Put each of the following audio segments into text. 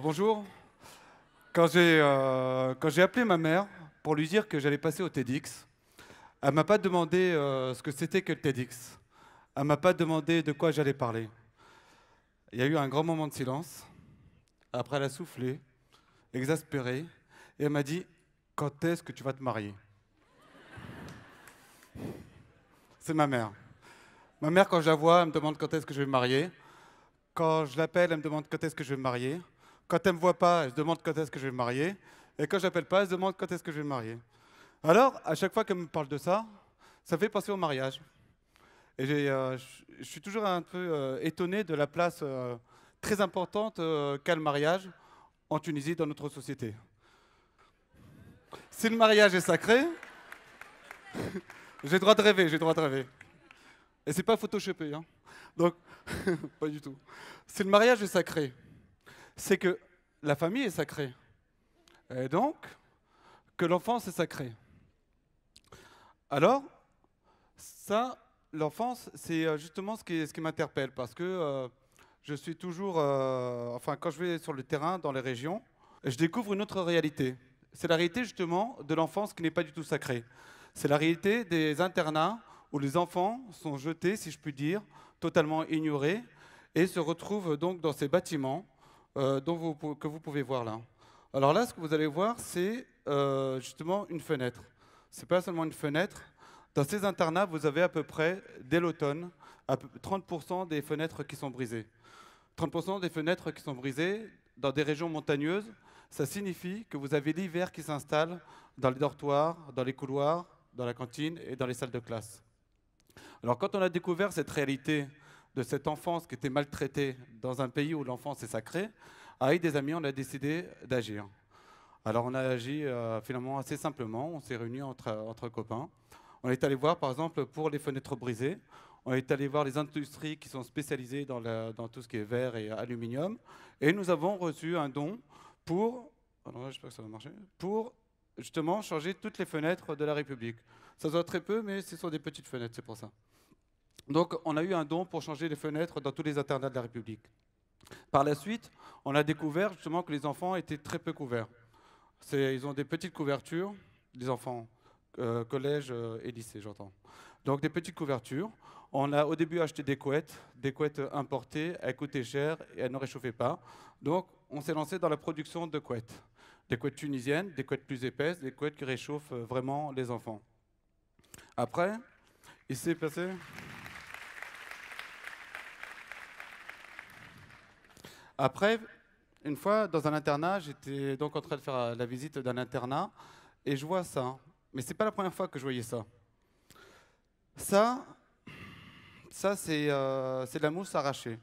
Bonjour. Quand j'ai appelé ma mère pour lui dire que j'allais passer au TEDx, elle m'a pas demandé ce que c'était que le TEDx. Elle m'a pas demandé de quoi j'allais parler. Il y a eu un grand moment de silence. Après, elle a soufflé, exaspérée, et elle m'a dit: Quand est-ce que tu vas te marier? C'est ma mère. Ma mère, quand je la vois, elle me demande quand est-ce que je vais me marier. Quand je l'appelle, elle me demande quand est-ce que je vais me marier. Quand elle me voit pas, elle se demande quand est-ce que je vais me marier. Et quand je l'appelle pas, elle se demande quand est-ce que je vais me marier. Alors, à chaque fois qu'elle me parle de ça, ça fait penser au mariage. Et je suis toujours un peu étonné de la place très importante qu'a le mariage en Tunisie dans notre société. Si le mariage est sacré, j'ai le droit de rêver, j'ai le droit de rêver. Et c'est pas photoshopé, hein. Donc, pas du tout. Si le mariage est sacré, c'est que la famille est sacrée. Et donc, que l'enfance est sacrée. Alors, ça, l'enfance, c'est justement ce qui m'interpelle parce que je suis toujours, enfin, quand je vais sur le terrain, dans les régions, je découvre une autre réalité. C'est la réalité justement de l'enfance qui n'est pas du tout sacrée. C'est la réalité des internats où les enfants sont jetés, si je puis dire, totalement ignorés et se retrouvent donc dans ces bâtiments que vous pouvez voir là. Alors là, ce que vous allez voir, c'est justement une fenêtre. C'est pas seulement une fenêtre. Dans ces internats, vous avez à peu près, dès l'automne, 30% des fenêtres qui sont brisées. 30% des fenêtres qui sont brisées dans des régions montagneuses, ça signifie que vous avez l'hiver qui s'installe dans les dortoirs, dans les couloirs, dans la cantine et dans les salles de classe. Alors quand on a découvert cette réalité de cette enfance qui était maltraitée dans un pays où l'enfance est sacrée, avec des amis, on a décidé d'agir. Alors on a agi finalement assez simplement, on s'est réunis entre copains. On est allé voir par exemple pour les fenêtres brisées, on est allé voir les industries qui sont spécialisées dans tout ce qui est verre et aluminium, et nous avons reçu un don pour, alors là, j'espère que ça va marcher, pour justement changer toutes les fenêtres de la République. Ça se voit très peu, mais ce sont des petites fenêtres, c'est pour ça. Donc on a eu un don pour changer les fenêtres dans tous les internats de la République. Par la suite, on a découvert justement que les enfants étaient très peu couverts. Ils ont des petites couvertures, les enfants, collège et lycée, j'entends. Donc des petites couvertures. On a au début acheté des couettes importées, elles coûtaient cher et elles ne réchauffaient pas. Donc on s'est lancé dans la production de couettes. Des couettes tunisiennes, des couettes plus épaisses, des couettes qui réchauffent vraiment les enfants. Après, il s'est passé... Après, une fois, dans un internat, j'étais donc en train de faire la visite d'un internat et je vois ça. Mais c'est pas la première fois que je voyais ça. Ça, ça c'est de la mousse arrachée.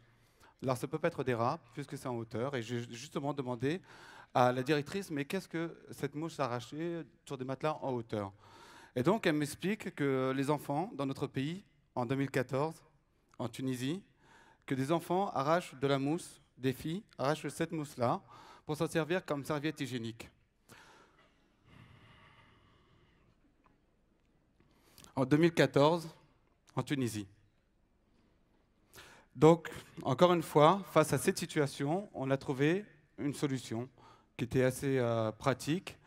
Alors ça peut pas être des rats, puisque c'est en hauteur. Et j'ai justement demandé à la directrice, mais qu'est-ce que cette mousse arrachée sur des matelas en hauteur? Et donc elle m'explique que les enfants, dans notre pays, en 2014, en Tunisie, que des enfants arrachent de la mousse, des filles arrachent cette mousse-là pour s'en servir comme serviette hygiénique. En 2014, en Tunisie. Donc, encore une fois, face à cette situation, on a trouvé une solution qui était assez pratique.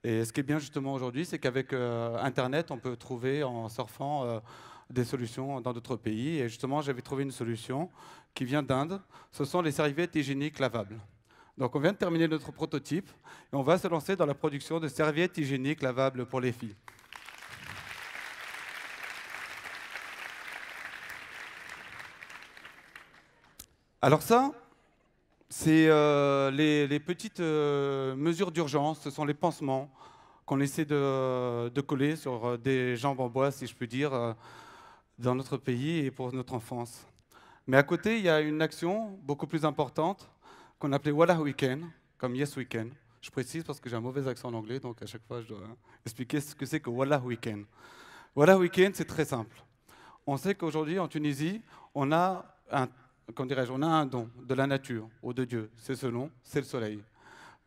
Et ce qui est bien justement aujourd'hui, c'est qu'avec Internet, on peut trouver en surfant des solutions dans d'autres pays. Et justement, j'avais trouvé une solution qui vient d'Inde. Ce sont les serviettes hygiéniques lavables. Donc on vient de terminer notre prototype et on va se lancer dans la production de serviettes hygiéniques lavables pour les filles. Alors ça, c'est les petites mesures d'urgence, ce sont les pansements qu'on essaie de coller sur des jambes en bois, si je puis dire, dans notre pays et pour notre enfance. Mais à côté, il y a une action beaucoup plus importante qu'on appelait Wallah Weekend, comme Yes Weekend. Je précise parce que j'ai un mauvais accent en anglais, donc à chaque fois je dois expliquer ce que c'est que Wallah Weekend. Wallah Weekend, c'est très simple. On sait qu'aujourd'hui, en Tunisie, on a on a un don de la nature ou de Dieu. C'est ce nom, c'est le soleil.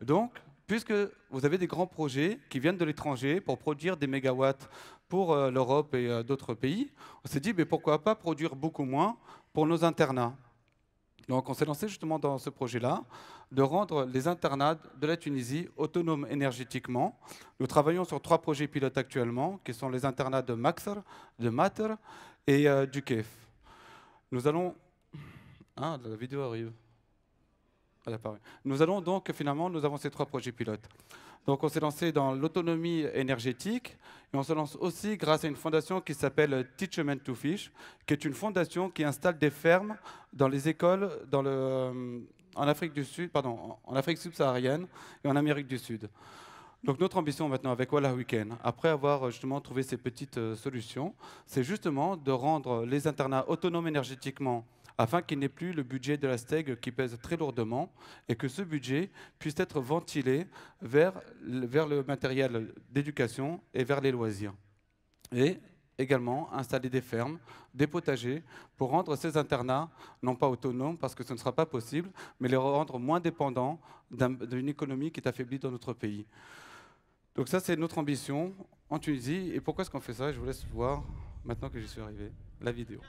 Donc, puisque vous avez des grands projets qui viennent de l'étranger pour produire des mégawatts pour l'Europe et d'autres pays, on s'est dit, mais pourquoi pas produire beaucoup moins pour nos internats? Donc on s'est lancé justement dans ce projet-là, de rendre les internats de la Tunisie autonomes énergétiquement. Nous travaillons sur 3 projets pilotes actuellement, qui sont les internats de Maxar, de Mater et du Kef. Nous allons... Ah, la vidéo arrive. Elle apparaît. Nous allons donc, finalement, nous avons ces 3 projets pilotes. Donc on s'est lancé dans l'autonomie énergétique et on se lance aussi grâce à une fondation qui s'appelle Teachment to Fish, qui est une fondation qui installe des fermes dans les écoles en Afrique du Sud, pardon, en Afrique subsaharienne et en Amérique du Sud. Donc notre ambition maintenant avec Wallah Weekend, après avoir justement trouvé ces petites solutions, c'est justement de rendre les internats autonomes énergétiquement afin qu'il n'ait plus le budget de la STEG qui pèse très lourdement et que ce budget puisse être ventilé vers le matériel d'éducation et vers les loisirs. Et également installer des fermes, des potagers, pour rendre ces internats, non pas autonomes, parce que ce ne sera pas possible, mais les rendre moins dépendants d'une économie qui est affaiblie dans notre pays. Donc ça, c'est notre ambition en Tunisie. Et pourquoi est-ce qu'on fait ça? Je vous laisse voir, maintenant que j'y suis arrivé, la vidéo.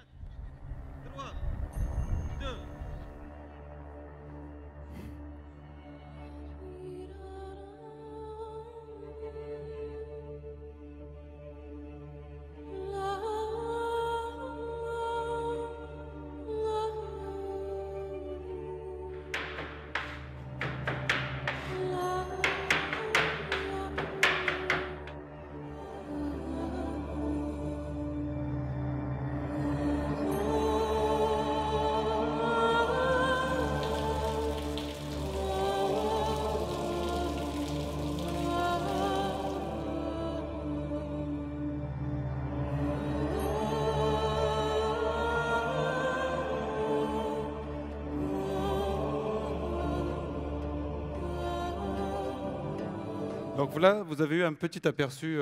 Donc là, vous avez eu un petit aperçu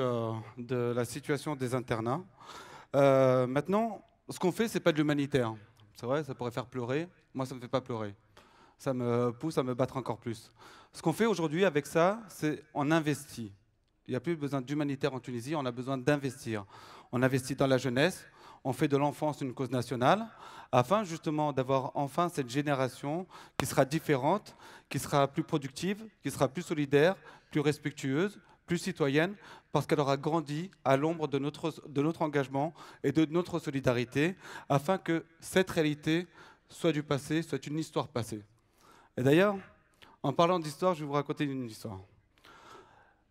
de la situation des internats. Maintenant, ce qu'on fait, ce n'est pas de l'humanitaire. C'est vrai, ça pourrait faire pleurer. Moi, ça ne me fait pas pleurer. Ça me pousse à me battre encore plus. Ce qu'on fait aujourd'hui avec ça, c'est on investit. Il n'y a plus besoin d'humanitaire en Tunisie, on a besoin d'investir. On investit dans la jeunesse, on fait de l'enfance une cause nationale, afin justement d'avoir enfin cette génération qui sera différente, qui sera plus productive, qui sera plus solidaire, plus respectueuse, plus citoyenne, parce qu'elle aura grandi à l'ombre de notre engagement et de notre solidarité, afin que cette réalité soit du passé, soit une histoire passée. Et d'ailleurs, en parlant d'histoire, je vais vous raconter une histoire.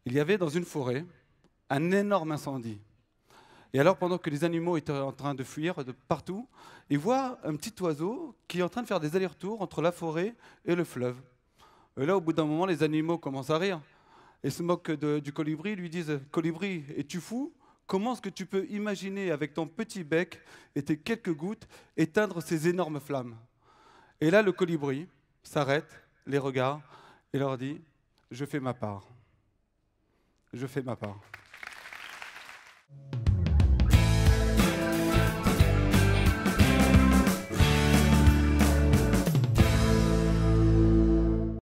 Il y avait dans une forêt un énorme incendie. Et alors, pendant que les animaux étaient en train de fuir de partout, ils voient un petit oiseau qui est en train de faire des allers-retours entre la forêt et le fleuve. Et là, au bout d'un moment, les animaux commencent à rire et se moquent du colibri, lui disent « Colibri, es-tu fou? Comment est-ce que tu peux imaginer avec ton petit bec et tes quelques gouttes éteindre ces énormes flammes ?» Et là, le colibri s'arrête, les regarde et leur dit « Je fais ma part. Je fais ma part. »